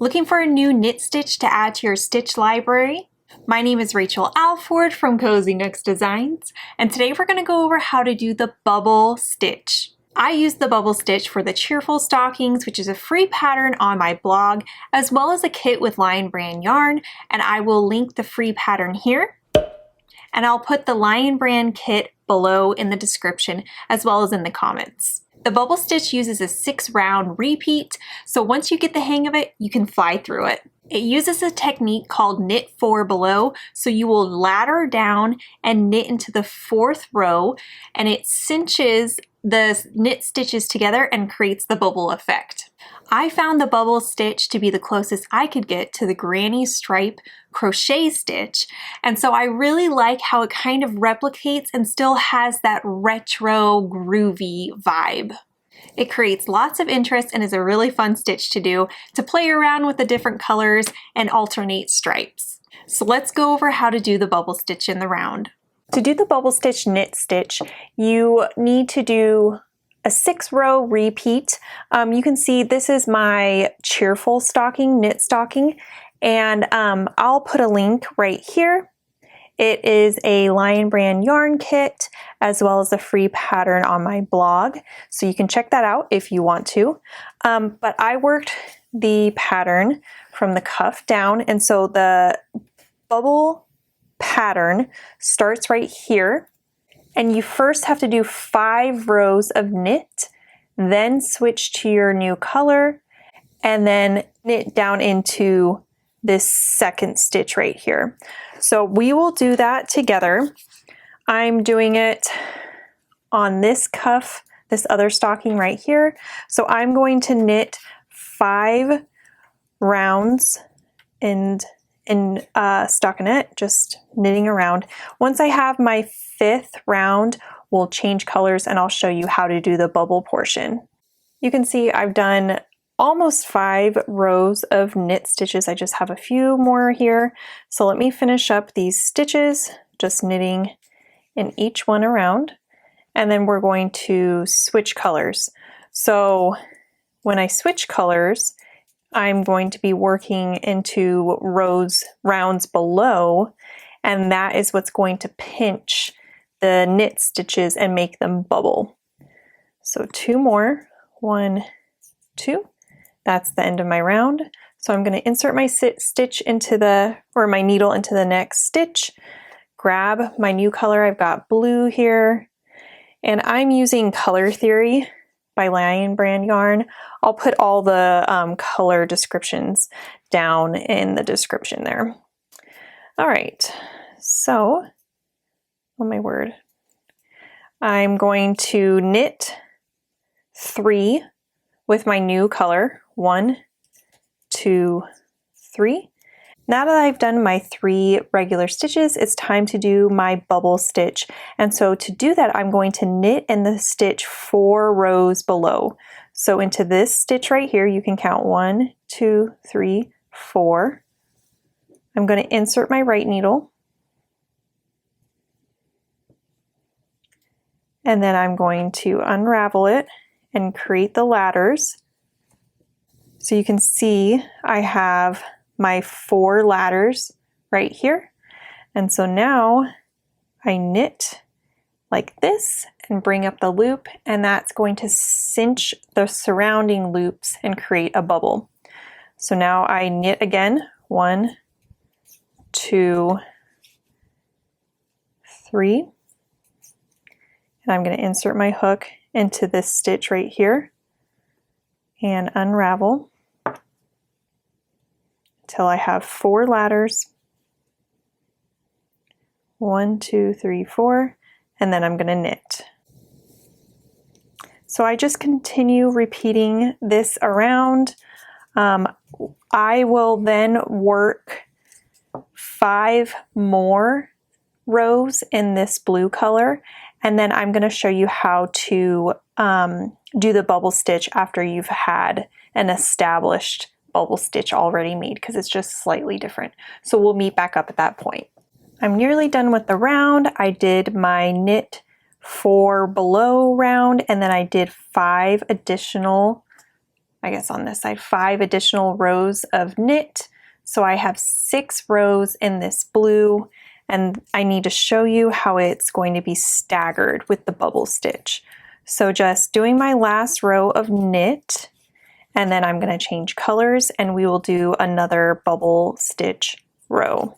Looking for a new knit stitch to add to your stitch library? My name is Rachel Alford from Cozy Nooks Designs, and today we're going to go over how to do the bubble stitch. I use the bubble stitch for the Cheerful Stockings, which is a free pattern on my blog, as well as a kit with Lion Brand yarn, and I will link the free pattern here. And I'll put the Lion Brand kit below in the description, as well as in the comments. The bubble stitch uses a 6-round repeat, so once you get the hang of it, you can fly through it. It uses a technique called knit 4 below, so you will ladder down and knit into the 4th row, and it cinches the knit stitches together and creates the bubble effect. I found the bubble stitch to be the closest I could get to the granny stripe crochet stitch, and so I really like how it kind of replicates and still has that retro groovy vibe. It creates lots of interest and is a really fun stitch to do, to play around with the different colors and alternate stripes. So let's go over how to do the bubble stitch in the round. To do the bubble stitch knit stitch, you need to do a 6-row repeat. You can see this is my Cheerful stocking, knit stocking, and I'll put a link right here. It is a Lion Brand yarn kit, as well as a free pattern on my blog, so you can check that out if you want to. But I worked the pattern from the cuff down, and so the bubble pattern starts right here, and you first have to do 5 rows of knit, then switch to your new color, and then knit down into this second stitch right here. So we will do that together. I'm doing it on this cuff, this other stocking right here. So I'm going to knit 5 rounds in stockinette, just knitting around. Once I have my 5th round, we'll change colors and I'll show you how to do the bubble portion. You can see I've done almost 5 rows of knit stitches. I just have a few more here. So let me finish up these stitches, just knitting in each one around. And then we're going to switch colors. So when I switch colors, I'm going to be working into rounds below, and that is what's going to pinch the knit stitches and make them bubble. So 2 more, 1, 2. That's the end of my round. So I'm going to insert my stitch into my needle into the next stitch, grab my new color. I've got blue here, and I'm using Color Theory by Lion Brand yarn. I'll put all the color descriptions down in the description there. All right, so, oh my word. I'm going to knit 3 with my new color. 1, 2, 3. Now that I've done my 3 regular stitches, it's time to do my bubble stitch. And so to do that, I'm going to knit in the stitch 4 rows below. So into this stitch right here, you can count 1, 2, 3, 4. I'm going to insert my right needle. And then I'm going to unravel it and create the ladders. So you can see I have my 4 ladders right here. And so now I knit like this and bring up the loop, and that's going to cinch the surrounding loops and create a bubble. So now I knit again, 1, 2, 3. And I'm going to insert my hook into this stitch right here and unravel until I have 4 ladders. 1, 2, 3, 4, and then I'm going to knit. So I just continue repeating this around. I will then work 5 more rows in this blue color, and then I'm going to show you how to do the bubble stitch after you've had an established bubble stitch already made, because it's just slightly different. So we'll meet back up at that point. I'm nearly done with the round. I did my knit 4 below round, and then I did 5 additional I guess on this side, 5 additional rows of knit. So I have 6 rows in this blue, and I need to show you how it's going to be staggered with the bubble stitch. So just doing my last row of knit, and then I'm going to change colors and we will do another bubble stitch row.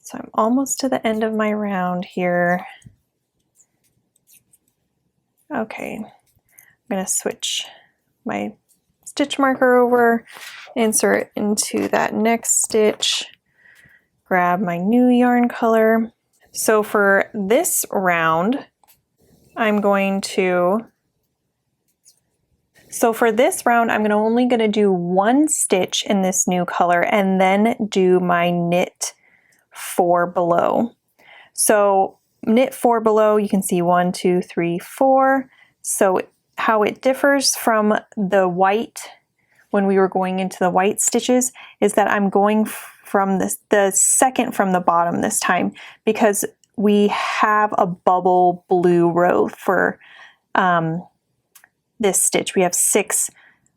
So I'm almost to the end of my round here. Okay, I'm going to switch my stitch marker over, insert into that next stitch, grab my new yarn color. So for this round, I'm only going to do 1 stitch in this new color and then do my knit 4 below. So knit 4 below, you can see 1, 2, 3, 4. So how it differs from the white when we were going into the white stitches is that I'm going from the second from the bottom this time, because we have a bubble blue row for this stitch. We have 6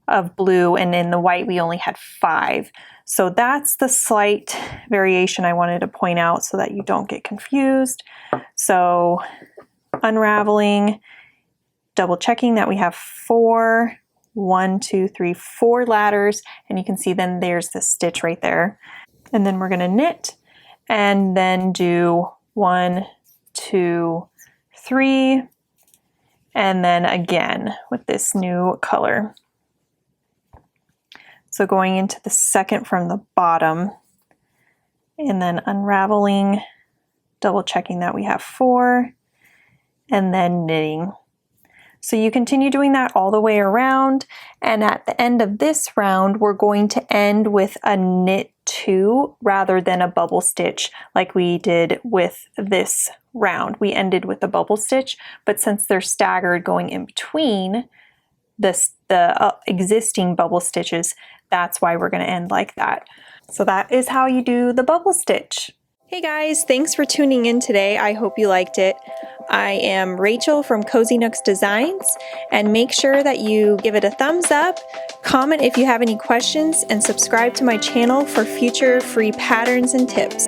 of blue, and in the white we only had 5. So that's the slight variation I wanted to point out so that you don't get confused. So unraveling, double checking that we have 4, 1, 2, 3, 4 ladders, and you can see then there's the stitch right there. And then we're going to knit and then do 1, 2, 3, and then again with this new color. So going into the second from the bottom and then unraveling, double checking that we have 4, and then knitting. So you continue doing that all the way around, and at the end of this round we're going to end with a knit 2 rather than a bubble stitch like we did with this round. We ended with a bubble stitch, but since they're staggered going in between the existing bubble stitches, that's why we're going to end like that. So that is how you do the bubble stitch. Hey guys, thanks for tuning in today. I hope you liked it. I am Rachel from Cozy Nooks Designs, and make sure that you give it a thumbs up, comment if you have any questions, and subscribe to my channel for future free patterns and tips.